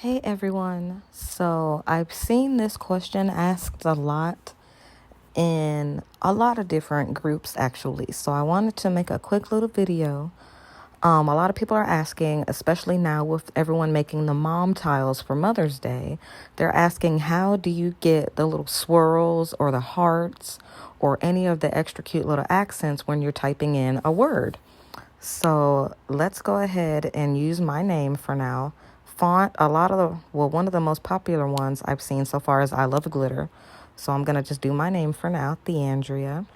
Hey everyone. So I've seen this question asked a lot in a lot of different groups actually. So I wanted to make a quick little video. A lot of people are asking, especially now with everyone making the mom tiles for Mother's Day, they're asking how do you get the little swirls or the hearts or any of the extra cute little accents when you're typing in a word. So let's go ahead and use my name for now. Font, one of the most popular ones I've seen so far is I Love Glitter. So I'm going to just do my name for now, Theandria.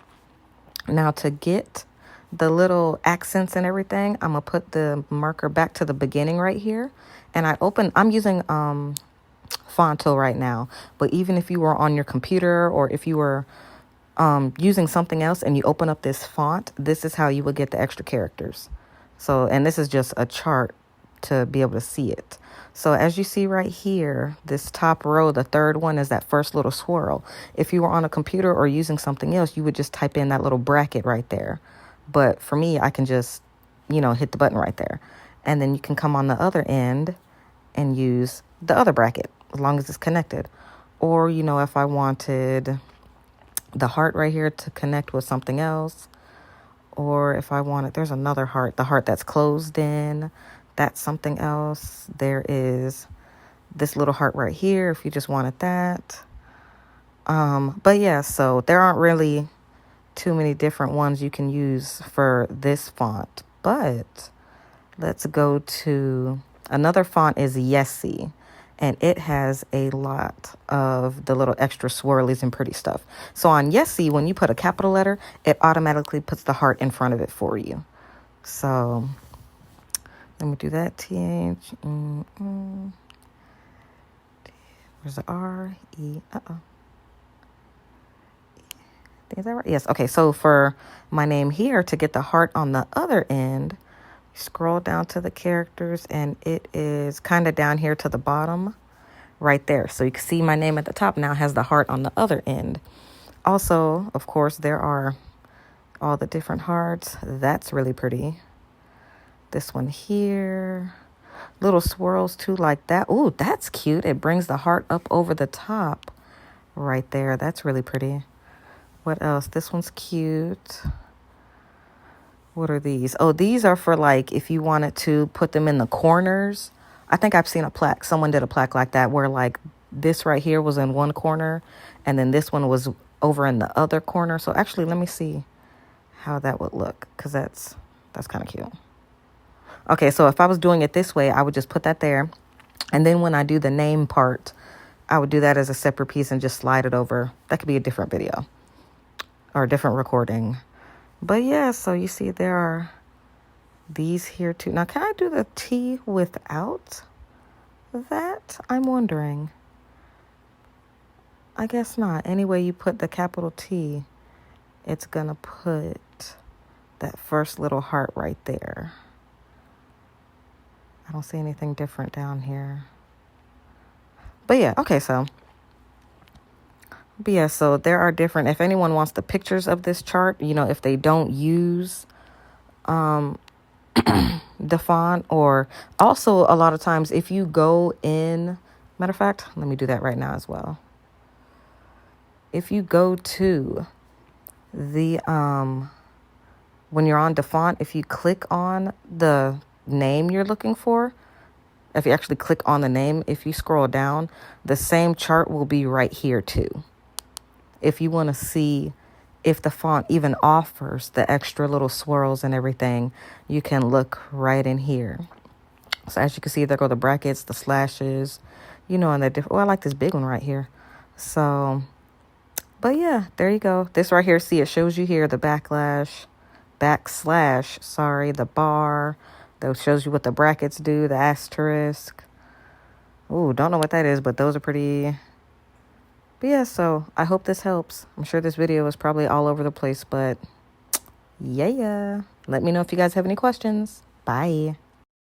Now to get the little accents and everything, I'm going to put the marker back to the beginning right here. And I'm using Fonto right now. But even if you were on your computer or if you were using something else and you open up this font, this is how you would get the extra characters. So, and this is just a chart to be able to see it. So as you see right here, this top row, the third one is that first little swirl. If you were on a computer or using something else, you would just type in that little bracket right there. But for me, I can just, hit the button right there. And then you can come on the other end and use the other bracket as long as it's connected. Or, if I wanted the heart right here to connect with something else, or if I wanted, there's another heart, the heart that's closed in, that's something else. There is this little heart right here if you just wanted that. But yeah, so there aren't really too many different ones you can use for this font, but let's go to another font is Yesy. And it has a lot of the little extra swirlies and pretty stuff. So on Yesy, when you put a capital letter, it automatically puts the heart in front of it for you. So let me do that. Where's the R? E. Is that right? Yes. Okay. So for my name here, to get the heart on the other end, scroll down to the characters and it is kind of down here to the bottom right there. So you can see my name at the top now has the heart on the other end. Also, of course, there are all the different hearts. That's really pretty. This one here, little swirls too like that. Ooh, that's cute. It brings the heart up over the top right there. That's really pretty. What else? This one's cute. What are these? Oh, these are for like if you wanted to put them in the corners. I think I've seen a plaque. Someone did a plaque like that where like this right here was in one corner and then this one was over in the other corner. So actually, let me see how that would look because that's kind of cute. Okay, so if I was doing it this way, I would just put that there. And then when I do the name part, I would do that as a separate piece and just slide it over. That could be a different video or a different recording. But yeah, so you see there are these here too. Now, can I do the T without that? I'm wondering. I guess not. Anyway, you put the capital T, it's going to put that first little heart right there. I don't see anything different down here. But yeah, okay, so. But yeah, so there are different, if anyone wants the pictures of this chart, if they don't use the font, or also a lot of times if you go in, matter of fact, let me do that right now as well. If you go to the, when you're on the font, if you click on the name you're looking for, if you actually click on the name, if you scroll down, the same chart will be right here too. If you want to see if the font even offers the extra little swirls and everything, you can look right in here. So as you can see, there go the brackets, the slashes, and the different. Oh, I like this big one right here. So, but yeah, there you go. This right here, see, it shows you here the backslash, the bar. That shows you what the brackets do, the asterisk. Ooh, don't know what that is, but those are pretty. But yeah, so I hope this helps. I'm sure this video is probably all over the place, but yeah. Let me know if you guys have any questions. Bye.